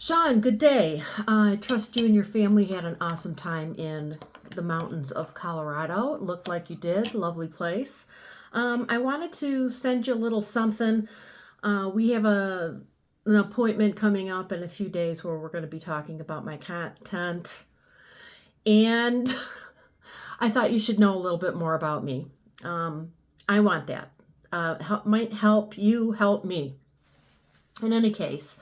Sean, good day. I trust you and your family had an awesome time in the mountains of Colorado. It looked like you did. Lovely place. I wanted to send you a little something. We have an appointment coming up in a few days where we're going to be talking about my content. And I thought you should know a little bit more about me. I want that. Might help you help me. In any case,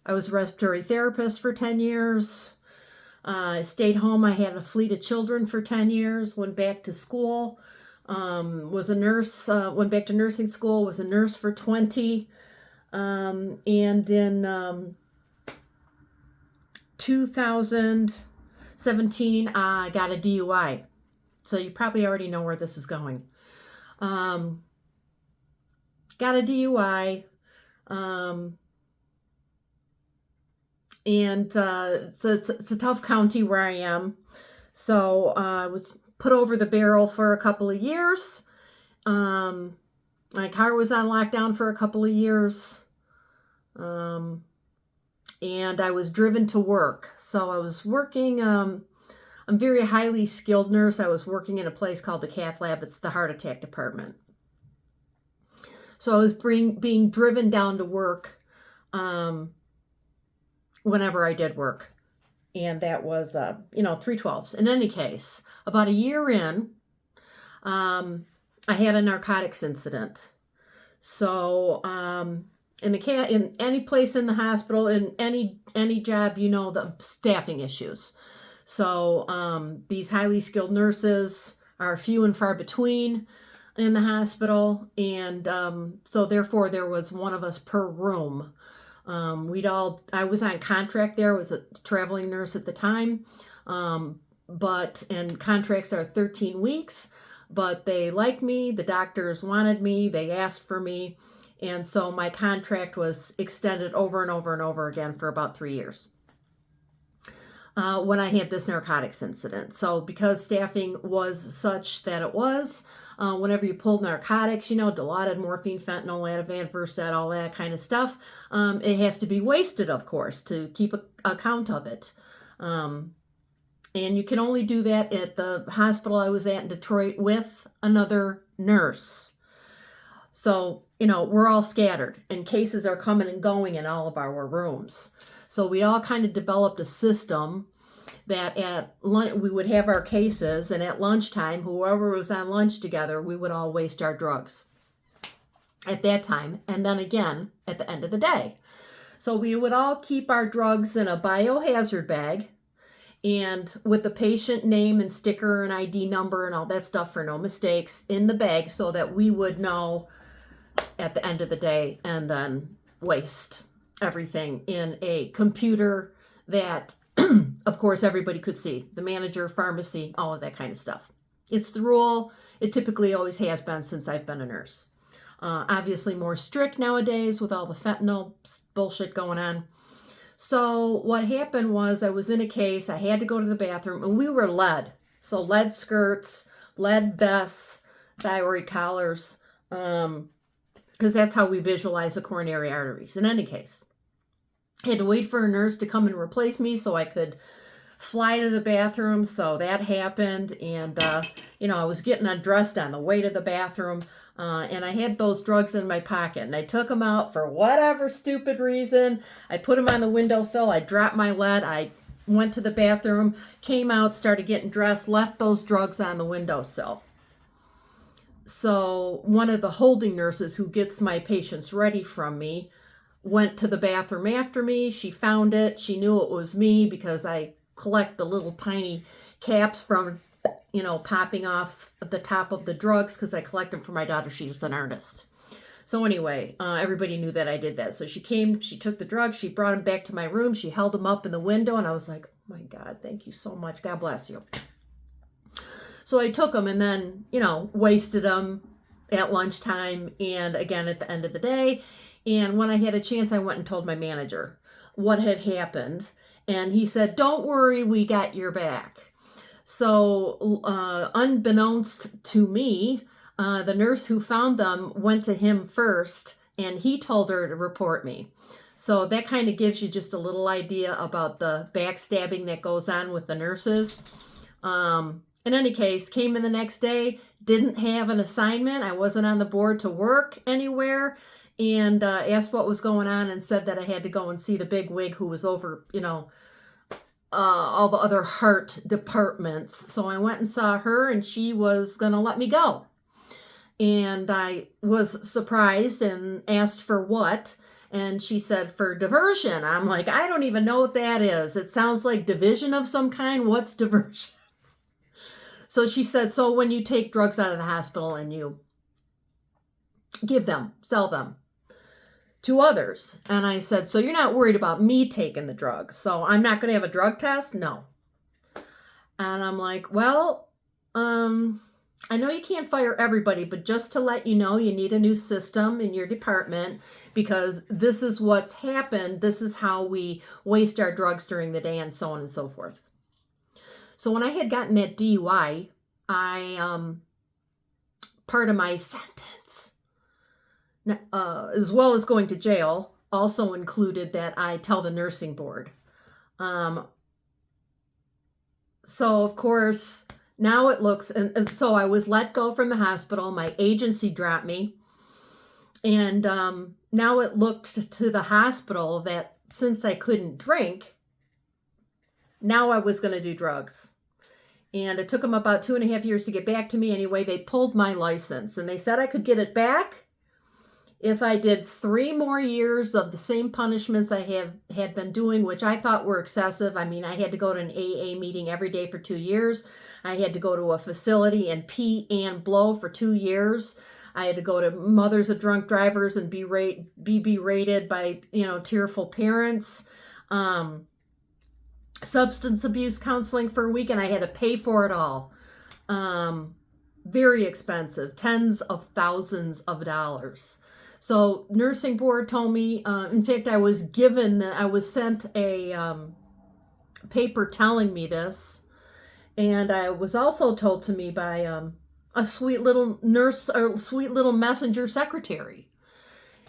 I was a respiratory therapist for 10 years. I stayed home. I had a fleet of children for 10 years, went back to school, was a nurse, went back to nursing school, was a nurse for 20. And in 2017, I got a DUI. So you probably already know where this is going. Got a DUI. And it's a tough county where I am. So I was put over the barrel for a couple of years. My car was on lockdown for a couple of years. And I was driven to work. So I was working, I'm a very highly skilled nurse. I was working in a place called the cath lab. It's the heart attack department. So I was being driven down to work whenever I did work. And that was, 312s. In any case, about a year in, I had a narcotics incident. So in any place in the hospital, in any job, the staffing issues. So these highly skilled nurses are few and far between in the hospital. And so therefore there was one of us per room. I was on contract there. I was a traveling nurse at the time. And contracts are 13 weeks, but they liked me. The doctors wanted me. They asked for me. And so my contract was extended over and over and over again for about 3 years. When I had this narcotics incident. So because staffing was such that it was, whenever you pulled narcotics, Dilaudid, morphine, fentanyl, Ativan, Versed, all that kind of stuff, it has to be wasted, of course, to keep a count of it. And you can only do that at the hospital I was at in Detroit with another nurse. So, we're all scattered and cases are coming and going in all of our rooms. So we all kind of developed a system that at lunch, we would have our cases, and at lunchtime, whoever was on lunch together, we would all waste our drugs at that time, and then again at the end of the day. So we would all keep our drugs in a biohazard bag and with the patient name and sticker and ID number and all that stuff for no mistakes in the bag so that we would know at the end of the day and then waste everything in a computer that, of course, everybody could see. The manager, pharmacy, all of that kind of stuff. It's the rule. It typically always has been since I've been a nurse. Obviously more strict nowadays with all the fentanyl bullshit going on. So what happened was I was in a case. I had to go to the bathroom, and we were lead. So lead skirts, lead vests, thyroid collars, because that's how we visualize the coronary arteries. In any case, I had to wait for a nurse to come and replace me so I could fly to the bathroom. So that happened. And, I was getting undressed on the way to the bathroom. And I had those drugs in my pocket. And I took them out for whatever stupid reason. I put them on the windowsill. I dropped my lead. I went to the bathroom, came out, started getting dressed, left those drugs on the windowsill. So one of the holding nurses who gets my patients ready from me went to the bathroom after me. She found it. She knew it was me because I collect the little tiny caps from, popping off the top of the drugs because I collect them for my daughter. She's an artist. So anyway, everybody knew that I did that. So she came, she took the drugs, she brought them back to my room. She held them up in the window, and I was like, oh my God, thank you so much. God bless you. So I took them and then, wasted them at lunchtime and again at the end of the day. And when I had a chance, I went and told my manager what had happened. And he said, don't worry, we got your back. So unbeknownst to me, the nurse who found them went to him first and he told her to report me. So that kind of gives you just a little idea about the backstabbing that goes on with the nurses. In any case, came in the next day, didn't have an assignment. I wasn't on the board to work anywhere, and asked what was going on and said that I had to go and see the big wig who was over, all the other heart departments. So I went and saw her, and she was going to let me go. And I was surprised and asked for what. And she said, for diversion. I'm like, I don't even know what that is. It sounds like division of some kind. What's diversion? So she said, so when you take drugs out of the hospital and you give them, sell them to others. And I said, so you're not worried about me taking the drugs. So I'm not going to have a drug test? No. And I'm like, well, I know you can't fire everybody, but just to let you know, you need a new system in your department because this is what's happened. This is how we waste our drugs during the day and so on and so forth. So when I had gotten that DUI, part of my sentence, as well as going to jail, also included that I tell the nursing board. So of course, now it looks, and so I was let go from the hospital. My agency dropped me. And now it looked to the hospital that since I couldn't drink, now I was going to do drugs. And it took them about 2.5 years to get back to me. Anyway, they pulled my license and they said I could get it back if I did 3 more years of the same punishments I had been doing, which I thought were excessive. I mean, I had to go to an AA meeting every day for 2 years. I had to go to a facility and pee and blow for 2 years. I had to go to mothers of drunk drivers and be berated by, tearful parents. Substance abuse counseling for a week, and I had to pay for it all. Very expensive, tens of thousands of dollars. So nursing board told me, in fact, I was sent a paper telling me this. And I was also told to me by a sweet little nurse or sweet little messenger secretary.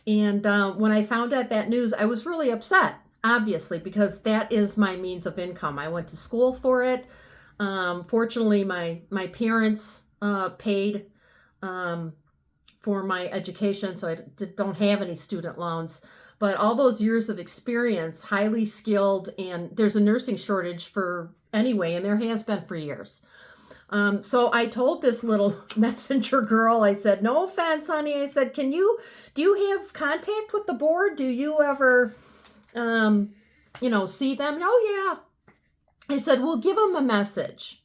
And when I found out that news, I was really upset, obviously, because that is my means of income. I went to school for it. Fortunately, my parents paid for my education, so I don't have any student loans. But all those years of experience, highly skilled, and there's a nursing shortage anyway, and there has been for years. So I told this little messenger girl, I said, no offense, honey. I said, do you have contact with the board? Do you ever, see them? Oh, yeah. I said, well, give them a message.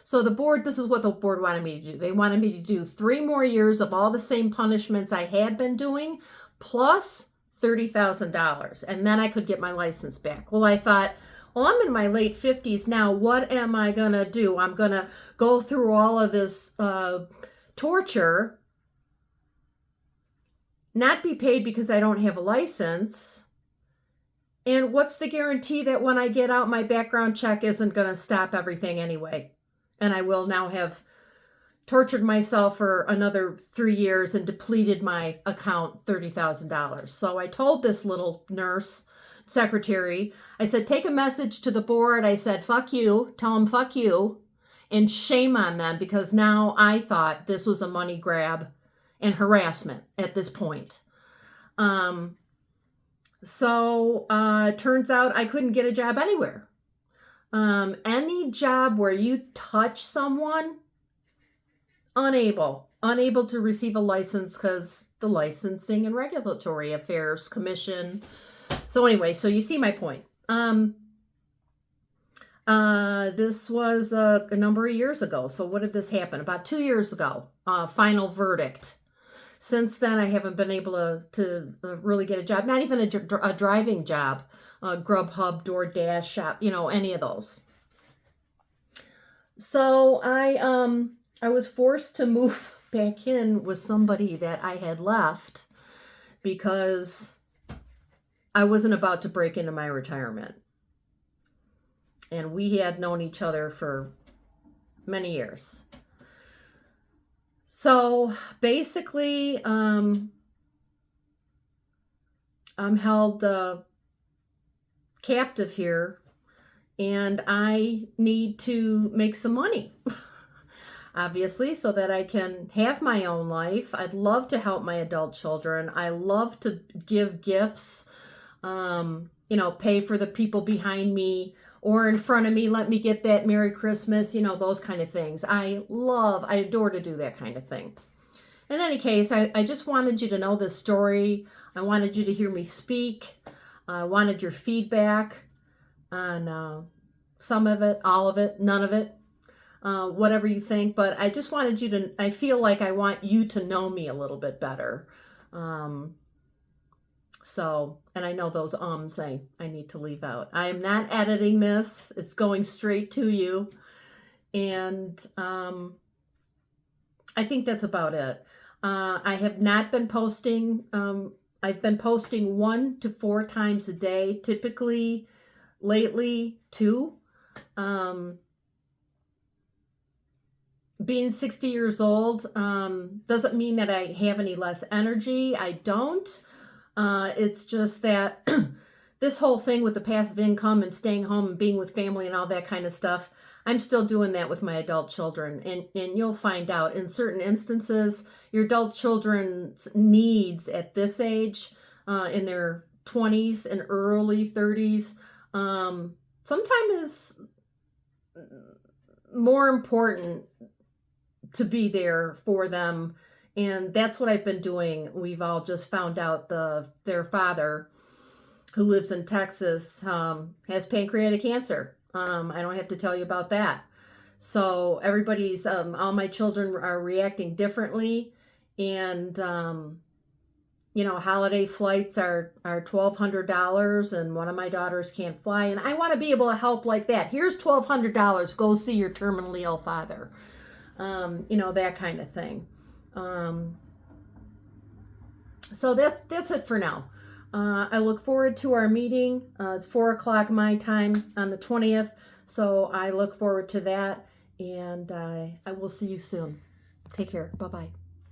So the board, this is what the board wanted me to do. They wanted me to do 3 more years of all the same punishments I had been doing, plus $30,000. And then I could get my license back. Well, I thought, well, I'm in my late 50s now. What am I going to do? I'm going to go through all of this torture, not be paid because I don't have a license. And what's the guarantee that when I get out, my background check isn't going to stop everything anyway? And I will now have tortured myself for another 3 years and depleted my account $30,000. So I told this little nurse secretary, I said, take a message to the board. I said, fuck you, tell them fuck you, and shame on them, because now I thought this was a money grab and harassment at this point. So turns out I couldn't get a job anywhere. Any job where you touch someone, unable to receive a license because the Licensing and Regulatory Affairs Commission. So anyway, so you see my point. This was a number of years ago. So what did this happen? About 2 years ago, final verdict. Since then, I haven't been able to really get a job, not even a driving job. Grubhub, DoorDash, Shop, any of those. So I was forced to move back in with somebody that I had left because I wasn't about to break into my retirement. And we had known each other for many years. So basically, I'm held captive here, and I need to make some money, obviously, so that I can have my own life. I'd love to help my adult children. I love to give gifts, pay for the people behind me or in front of me. Let me get that Merry Christmas, those kind of things. I adore to do that kind of thing. In any case, I just wanted you to know this story. I wanted you to hear me speak. I wanted your feedback on some of it, all of it, none of it, whatever you think. But I just wanted you to, I feel like I want you to know me a little bit better. And I know those I need to leave out. I am not editing this. It's going straight to you. And I think that's about it. I have not been posting. I've been posting 1 to 4 times a day, typically lately 2. Being 60 years old doesn't mean that I have any less energy. I don't. It's just that this whole thing with the passive income and staying home and being with family and all that kind of stuff, I'm still doing that with my adult children. And you'll find out in certain instances, your adult children's needs at this age, in their 20s and early 30s, sometimes is more important to be there for them. And that's what I've been doing. We've all just found out their father, who lives in Texas, has pancreatic cancer. I don't have to tell you about that. So everybody's, all my children are reacting differently. And, holiday flights are $1,200, and one of my daughters can't fly. And I want to be able to help like that. Here's $1,200. Go see your terminally ill father. That kind of thing. So that's it for now. I look forward to our meeting. It's 4:00 my time on the 20th. So I look forward to that, and I will see you soon. Take care. Bye-bye.